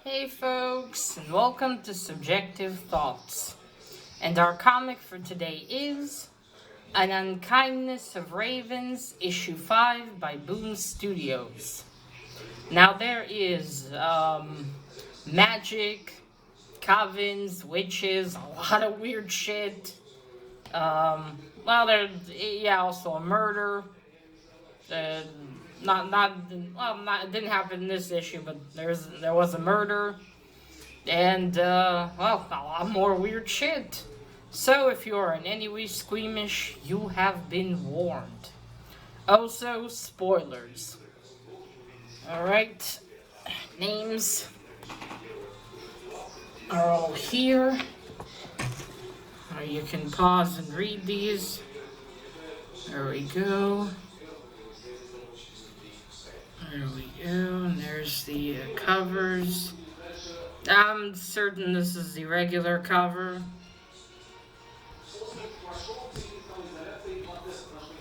Hey folks, and welcome to Subjective Thoughts. And our comic for today is An Unkindness of Ravens, Issue 5 by Boom Studios. Now there is magic, covens, witches, a lot of weird shit. There's also a murder. It didn't happen in this issue, but there was a murder, and a lot more weird shit. So if you are in any way squeamish, you have been warned. Also, spoilers. Alright, names are all here. You can pause and read these. There we go. There we go, and there's the covers. I'm certain this is the regular cover.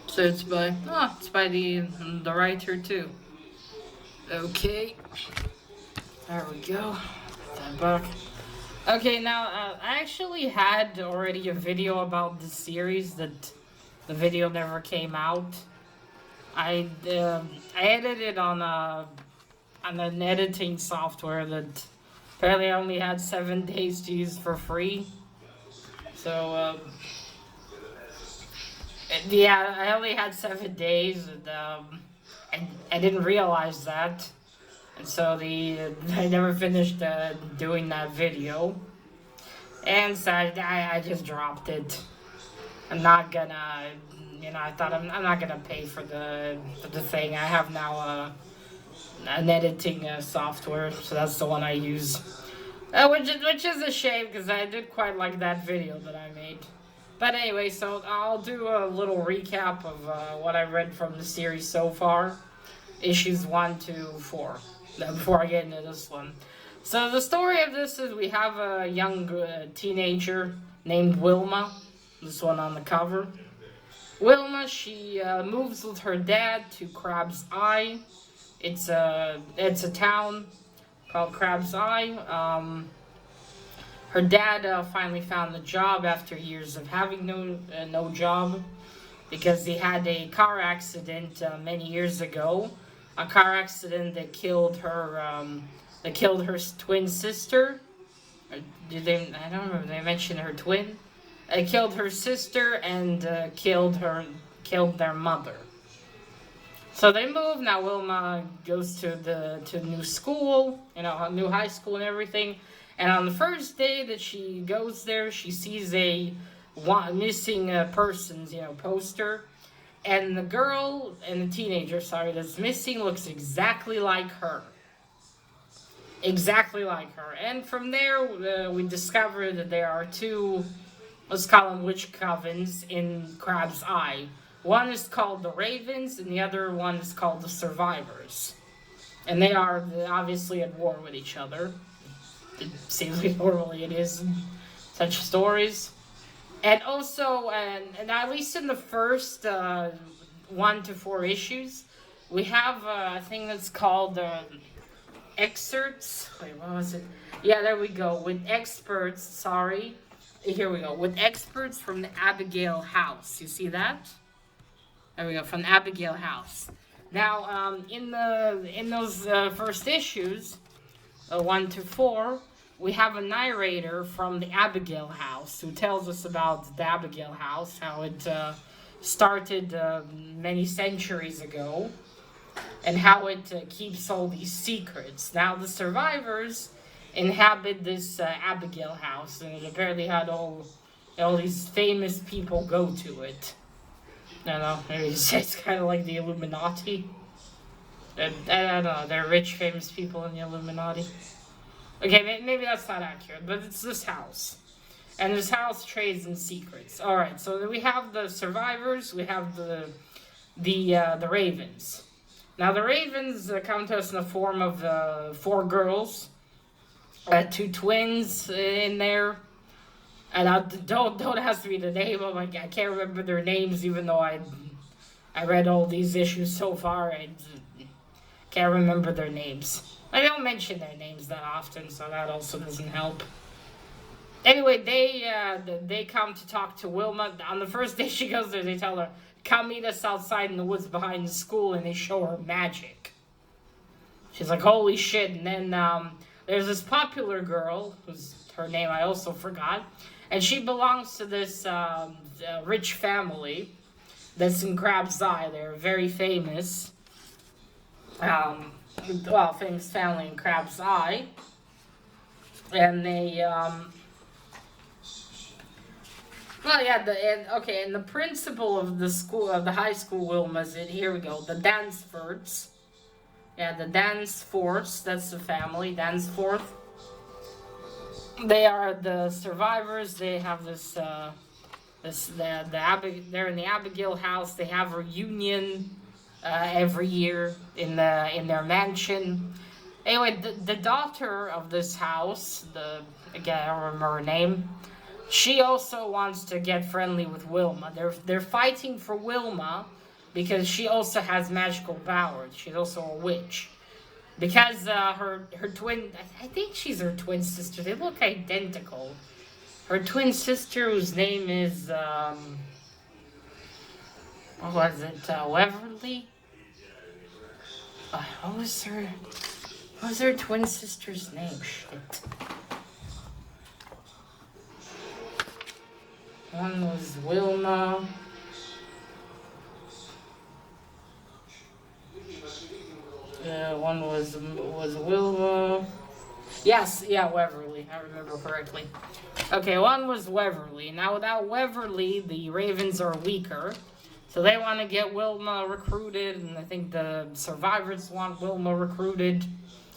So it's by the writer too. Okay, there we go. Put that back. Okay, now I actually had already a video about this series that the video never came out. I edited on an editing software that apparently I only had 7 days to use for free. So I only had 7 days, and I didn't realize that, and so I never finished doing that video, and so I just dropped it. I'm not gonna. I thought I'm not gonna pay for the thing. I have now an editing software, so that's the one I use, which is a shame because I did quite like that video that I made. But anyway, so I'll do a little recap of what I read from the series so far, issues 1 to 4. Before I get into this one, so the story of this is we have a young teenager named Wilma. This one on the cover. Wilma, she moves with her dad to Crab's Eye. It's a town called Crab's Eye. Her dad finally found a job after years of having no job, because he had a car accident many years ago. A car accident that killed her twin sister. I don't remember. They mentioned her twin. It killed her sister and killed their mother. So they move. Now Wilma goes to new school, a new high school and everything. And on the first day that she goes there, she sees a missing persons, poster. And the girl and the teenager, that's missing looks exactly like her. Exactly like her. And from there, we discover that there are two, let's call them witch covens in Crab's Eye. One is called the Ravens, and the other one is called the Survivors. And they are obviously at war with each other. It seems like normally it is in such stories. And also, and at least in the first 1 to 4 issues, we have a thing that's called excerpts. Wait, what was it? Yeah, there we go. With experts, here we go. With experts from the Abigail house. You see that? There we go, from the Abigail house. Now, in those first issues, 1 to 4, we have a narrator from the Abigail house who tells us about the Abigail house, how it started many centuries ago, and how it keeps all these secrets. Now, the survivors inhabit this Abigail house, and it apparently had all these famous people go to it. I don't know, maybe it's kind of like the Illuminati. I don't know, they're rich, famous people in the Illuminati. Okay, maybe that's not accurate, but it's this house. And this house trades in secrets. Alright, so we have the survivors, we have the Ravens. Now, the Ravens come to us in the form of 4 girls. 2 twins in there. And don't ask me the name of them. I can't remember their names, even though I read all these issues so far. I can't remember their names. I don't mention their names that often, so that also doesn't help. Anyway, they come to talk to Wilma. On the first day she goes there, they tell her, come meet us outside in the woods behind the school, and they show her magic. She's like, holy shit. And then there's this popular girl, whose her name I also forgot, and she belongs to this rich family that's in Crab's Eye. They're very famous. Famous family in Crab's Eye. And they, and the principal of the school, of the high school Wilma's in, here we go, the Danceforts. Yeah, the Danceforts, that's the family, Dancefort. They are the survivors. They have they're in the Abigail house. They have a reunion every year in their mansion. Anyway, the daughter of this house, again I don't remember her name, she also wants to get friendly with Wilma. They're fighting for Wilma because she also has magical powers. She's also a witch. Because her twin, I think she's her twin sister. They look identical. Her twin sister, whose name is what was it? Weverley. What was her twin sister's name? Shit. One was Wilma. One was Wilma. Yes, yeah, Weverley. I remember correctly. Okay, one was Weverley. Now, without Weverley, the Ravens are weaker. So they want to get Wilma recruited, and I think the survivors want Wilma recruited.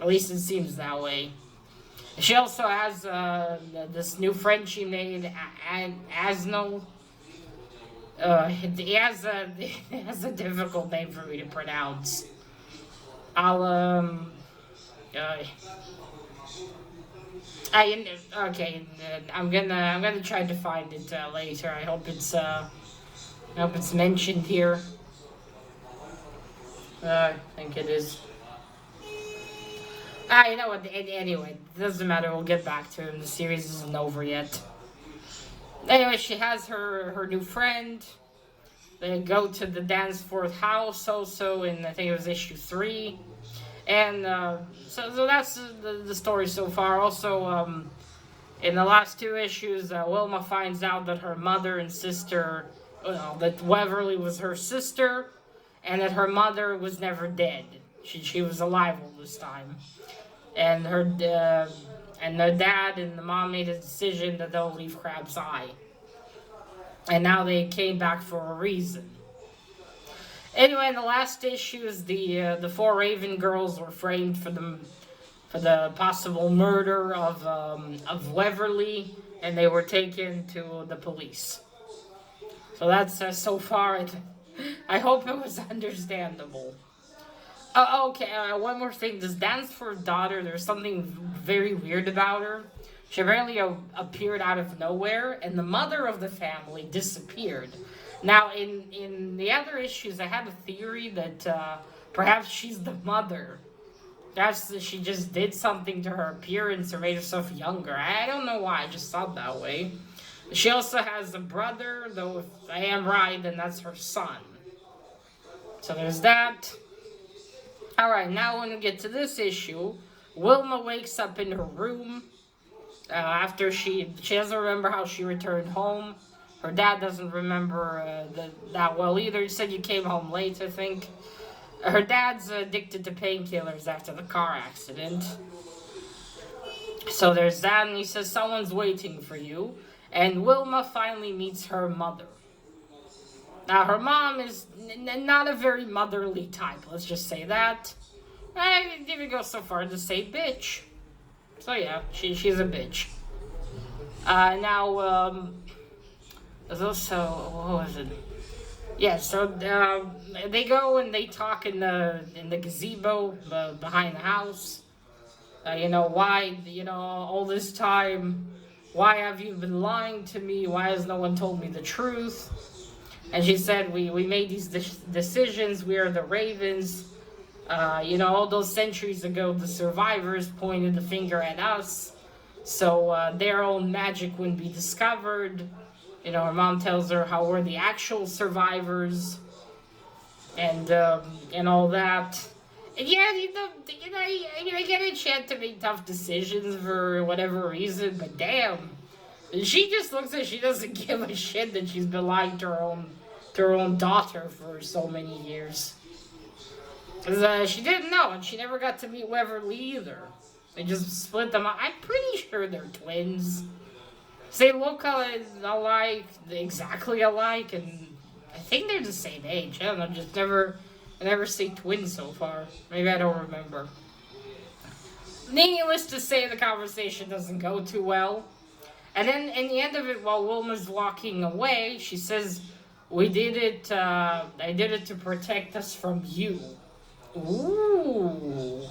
At least it seems that way. She also has this new friend she made, Asno. He has a difficult name for me to pronounce. I'm gonna try to find it later. I hope it's mentioned here. I think it is. You know what? Anyway, it doesn't matter. We'll get back to him. The series isn't over yet. Anyway, she has her new friend. They go to the Dancefort house also in, I think it was issue 3. And so that's the story so far. Also, in the last 2 issues, Wilma finds out that her mother and sister, that Weverley was her sister, and that her mother was never dead. She was alive all this time. And the dad and the mom made a decision that they'll leave Crab's Eye. And now they came back for a reason. Anyway, in the last issues, the 4 Raven girls were framed for the possible murder of Weverley, and they were taken to the police. So that's so far. I hope it was understandable. Okay, one more thing. This Dancefort daughter, there's something very weird about her. She apparently appeared out of nowhere, and the mother of the family disappeared. Now, in the other issues, I had a theory that perhaps she's the mother. Perhaps she just did something to her appearance or made herself younger. I don't know why, I just thought that way. She also has a brother, though if I am right, then that's her son. So there's that. Alright, now when we get to this issue, Wilma wakes up in her room. After she doesn't remember how she returned home. Her dad doesn't remember that well either. He said you came home late, I think. Her dad's addicted to painkillers after the car accident. So there's that, and he says someone's waiting for you. And Wilma finally meets her mother. Now, her mom is not a very motherly type, let's just say that. I didn't even go so far to say bitch. So yeah, she's a bitch. There's also, what was it? Yeah, so they go and they talk in the gazebo behind the house. Why, all this time, why have you been lying to me? Why has no one told me the truth? And she said, we made these decisions. We are the Ravens. All those centuries ago, the survivors pointed the finger at us, so their own magic wouldn't be discovered. Her mom tells her how we're the actual survivors, and all that. And yeah, I get a chance to make tough decisions for whatever reason, but damn, she just looks like she doesn't give a shit that she's been lying to her own daughter for so many years. Because she didn't know, and she never got to meet Weverley either. They just split them up. I'm pretty sure they're twins. They look alike, exactly alike, and I think they're the same age. I don't know, I never say twins so far. Maybe I don't remember. Needless to say, the conversation doesn't go too well. And then, in the end of it, while Wilma's walking away, she says, I did it to protect us from you. Ooh.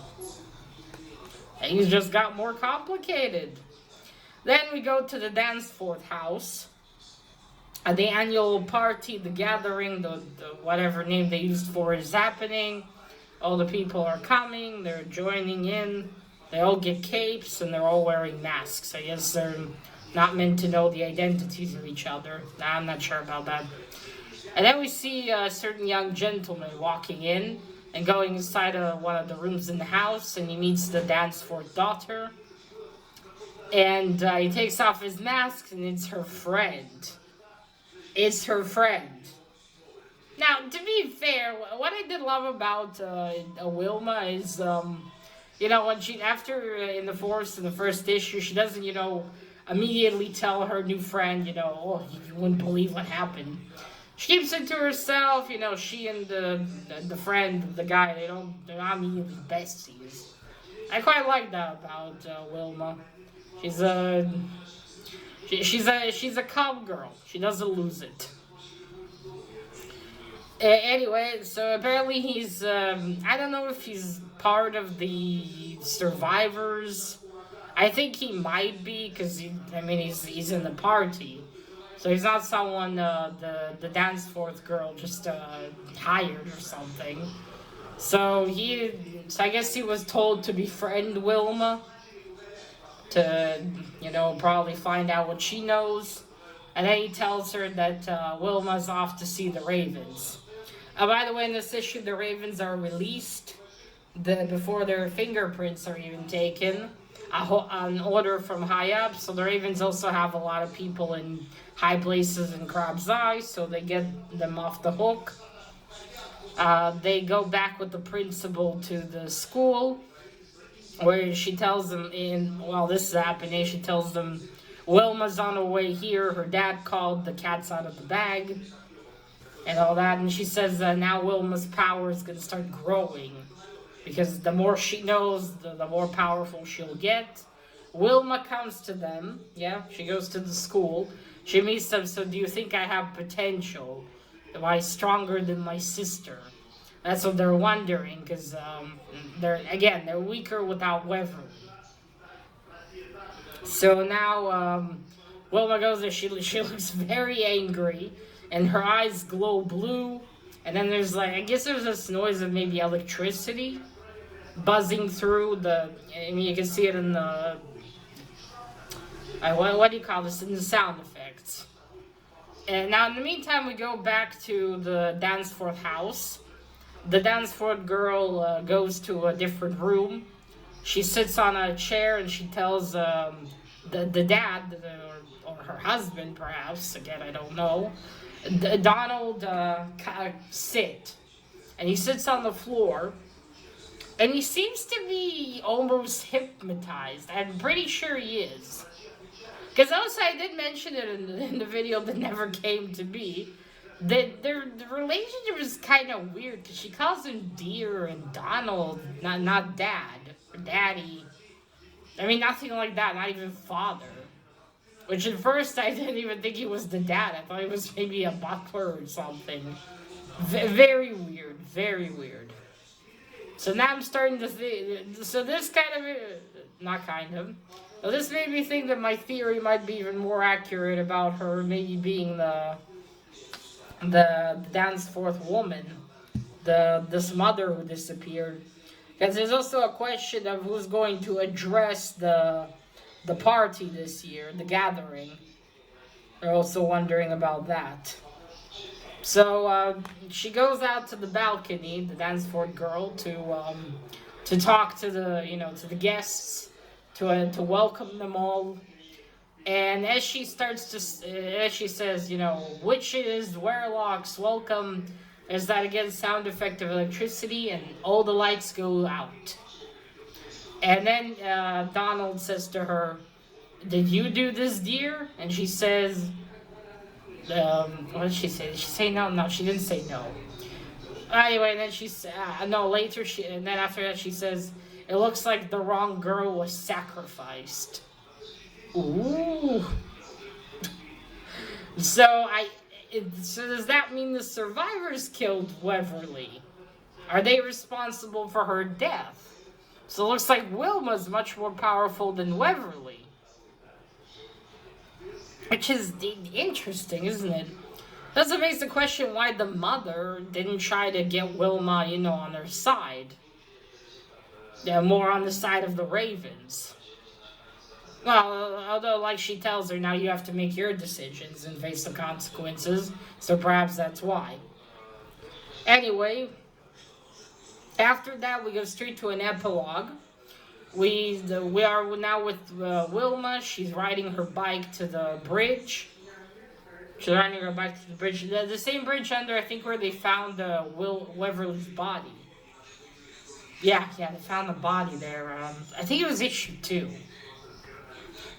Things just got more complicated. Then we go to the Dancefort house. The annual party, the gathering, the whatever name they used for it is happening. All the people are coming, they're joining in. They all get capes and they're all wearing masks. I guess they're not meant to know the identities of each other. I'm not sure about that. And then we see a certain young gentleman walking in and going inside one of the rooms in the house, and he meets the Dancefort daughter. And he takes off his mask, and it's her friend. It's her friend. Now, to be fair, what I did love about Wilma is, when she, after in the forest, in the first issue, she doesn't, immediately tell her new friend, oh, you wouldn't believe what happened. She keeps it to herself, she and the friend, the guy, they're not immediately besties. I quite like that about Wilma. She's a calm girl. She doesn't lose it. Anyway, so apparently he's, I don't know if he's part of the survivors. I think he might be, because he's in the party. So he's not someone the Dancefort girl just hired or something. So I guess he was told to befriend Wilma to, probably find out what she knows. And then he tells her that Wilma's off to see the Ravens. By the way, in this issue, the Ravens are released before their fingerprints are even taken. An order from high up, so the Ravens also have a lot of people in high places in Crab's Eye, so they get them off the hook. They go back with the principal to the school, where she tells them while this is happening, she tells them Wilma's on her way here, her dad called, the cat's out of the bag, and all that, and she says now Wilma's power is going to start growing. Because the more she knows, the more powerful she'll get. Wilma comes to them. Yeah, she goes to the school. She meets them. So do you think I have potential? Am I stronger than my sister? That's what they're wondering. Because they're weaker without Weverley. So now Wilma goes there. She looks very angry. And her eyes glow blue. And then there's there's this noise of maybe electricity buzzing through you can see it in the, what do you call this, in the sound effects. And now in the meantime, we go back to the Dancefort house. The Dancefort girl goes to a different room. She sits on a chair and she tells the dad, or her husband perhaps, again I don't know, Donald, sit. And he sits on the floor. And he seems to be almost hypnotized. I'm pretty sure he is. Because also I did mention it in the video that never came to be. That the relationship is kind of weird. Because she calls him Dear and Donald, not Dad. Or Daddy. Nothing like that. Not even Father. Which at first I didn't even think he was the dad. I thought he was maybe a butler or something. Very weird. Very weird. So now I'm starting to think. So this this made me think that my theory might be even more accurate about her maybe being the Dancefort woman. this mother who disappeared. Because there's also a question of who's going to address the party this year, the gathering. They're also wondering about that. So she goes out to the balcony, the Dancefort girl, to talk to the guests, to welcome them all. And as she says, witches, werelocks, welcome. There's that again sound effect of electricity, and all the lights go out. And then Donald says to her, "Did you do this, dear?" And she says, what did she say? Did she say no? No, she didn't say no. Anyway, and then and then after that she says, "It looks like the wrong girl was sacrificed." Ooh. So does that mean the survivors killed Weverley? Are they responsible for her death? So it looks like Wilma's much more powerful than Weverley. Which is interesting, isn't it? That's what makes the question why the mother didn't try to get Wilma, on her side. Yeah, more on the side of the Ravens. Well, although, like she tells her, now you have to make your decisions and face the consequences, so perhaps that's why. Anyway, after that, we go straight to an epilogue. We are now with Wilma. She's riding her bike to the bridge. The same bridge under, I think, where they found Weverly's body. Yeah, they found the body there. I think it was issue 2.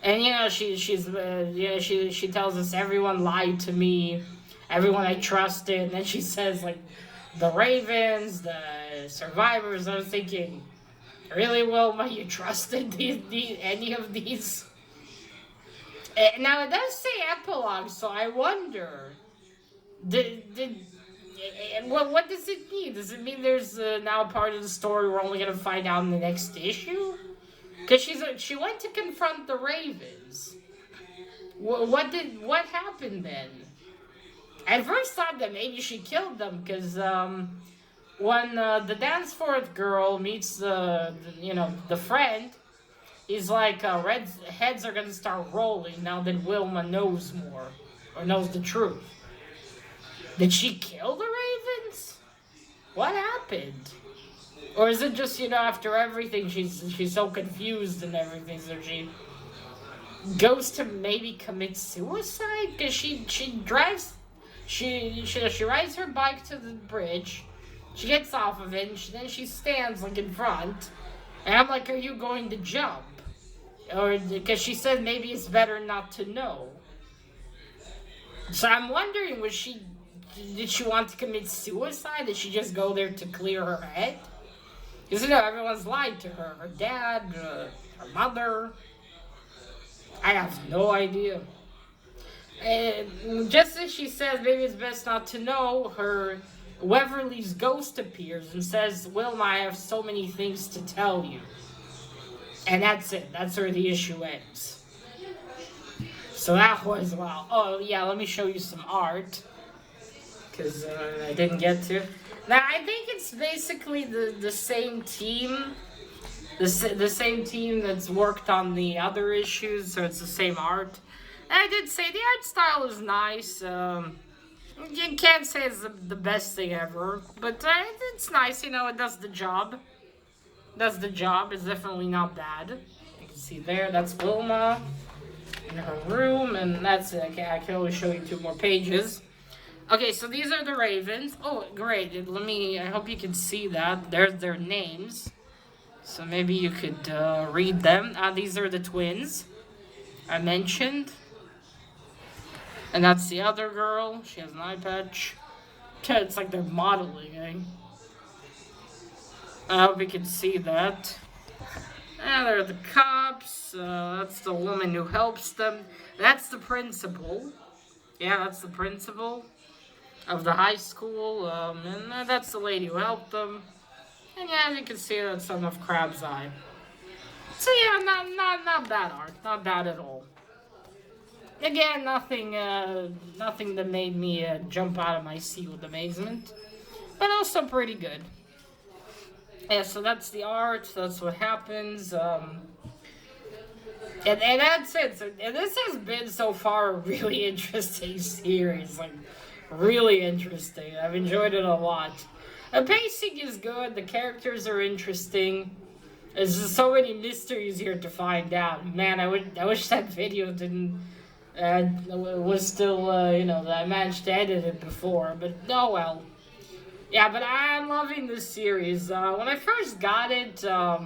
And she tells us everyone lied to me, everyone I trusted. And then she says like the Ravens, the survivors. I was thinking, really, Wilma, you trusted any of these? Now it does say epilogue, so I wonder, what does it mean? Does it mean there's now a part of the story we're only gonna find out in the next issue? Because she went to confront the Ravens. What happened then? I first thought that maybe she killed them, because when the Dancefort girl meets the friend, he's like, heads are gonna start rolling now that Wilma knows more, or knows the truth. Did she kill the Ravens? What happened? Or is it just, after everything, she's so confused and everything, so she goes to maybe commit suicide? Because she rides her bike to the bridge, she gets off of it, and then she stands, like, in front, and I'm like, are you going to jump? Or, because she said maybe it's better not to know. So I'm wondering, did she want to commit suicide? Did she just go there to clear her head? Because, everyone's lied to her. Her dad, her mother. I have no idea. And just as she says, maybe it's best not to know, Weverly's ghost appears and says, Wilma, I have so many things to tell you. And that's it. That's where the issue ends. So that was, wow. Oh, yeah, let me show you some art. Because I didn't get to. Now, I think it's basically the same team. The same team that's worked on the other issues, so it's the same art. And I did say the art style is nice. You can't say it's the best thing ever, but it's nice, it does the job. It's definitely not bad. You can see there, that's Wilma in her room, and that's it. Okay, I can only show you 2 more pages. Okay, so these are the Ravens. Oh, great. I hope you can see that. There's their names. So maybe you could read them. These are the twins I mentioned. And that's the other girl. She has an eye patch. It's like they're modeling, eh? I hope you can see that. And there are the cops. That's the woman who helps them. That's the principal. Yeah, that's the principal of the high school. And that's the lady who helped them. And yeah, you can see that's some of Crab's eye. So yeah, not bad art. Not bad at all. Again, nothing that made me jump out of my seat with amazement. but also pretty good. Yeah, so that's the art. That's what happens. And that's it. So, and this has been so far a really interesting series. Like, really interesting. I've enjoyed it a lot. The pacing is good. The characters are interesting. There's just so many mysteries here to find out. Man, I wish that video didn't was still that I managed to edit it before. But oh well. Yeah, but I'm loving this series. When I first got it, I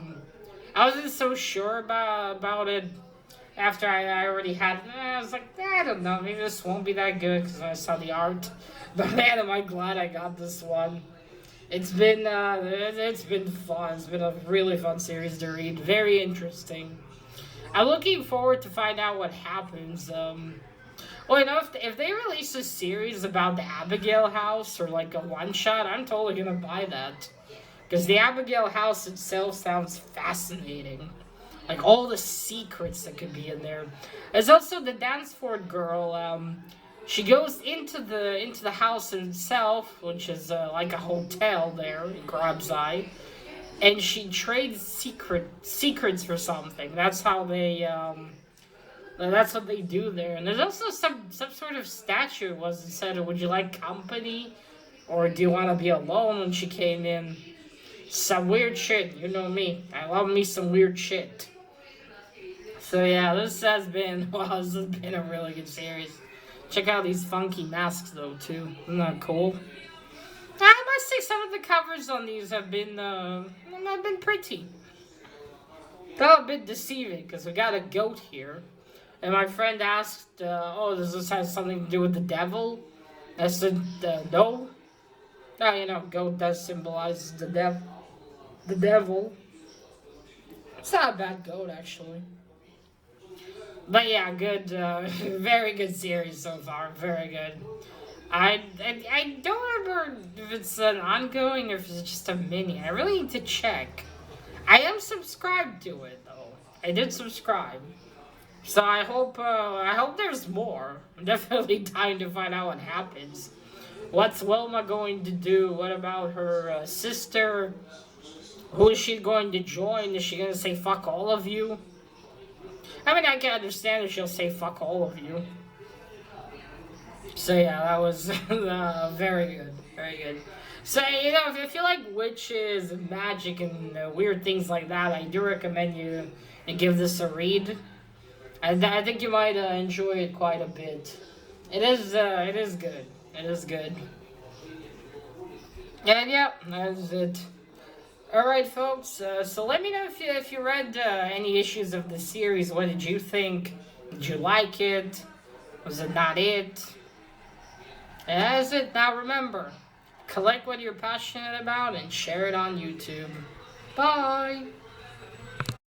wasn't so sure about it. After I already had it, I was like, I don't know, maybe this won't be that good because I saw the art. But man, am I glad I got this one. It's been fun. It's been a really fun series to read. Very interesting. I'm looking forward to find out what happens. If they release a series about the Abigail house or like a one shot, I'm totally gonna buy that. Because the Abigail house itself sounds fascinating. Like all the secrets that could be in there. There's also the Dancefort girl. She goes into the house itself, which is like a hotel there in Grabsai, and she trades secrets for something. That's how they that's what they do there. And there's also some sort of statue it said, "Would you like company, or do you want to be alone?" When she came in, some weird shit. You know me. I love me some weird shit. So yeah, this has been a really good series. Check out these funky masks though too. Isn't that cool? I must say some of the covers on these have been pretty. They're a bit deceiving because we got a goat here, and my friend asked, does this have something to do with the devil? I said, no. Oh, goat does symbolize the devil. It's not a bad goat actually. But yeah, good, very good series so far. Very good. I don't remember if it's an ongoing or if it's just a mini. I really need to check. I am subscribed to it though. I did subscribe, so I hope there's more. I'm definitely dying to find out what happens. What's Wilma going to do? What about her sister? Who is she going to join? Is she going to say fuck all of you? I mean, I can understand if she'll say fuck all of you. So yeah, that was very good. Very good. So, if you like witches and magic and weird things like that, I do recommend you give this a read. I think you might enjoy it quite a bit. It is good. It is good. And yeah, that's it. Alright, folks, so let me know if you read any issues of the series. What did you think? Did you like it? Was it not it? And that's it. Now remember, collect what you're passionate about and share it on YouTube. Bye!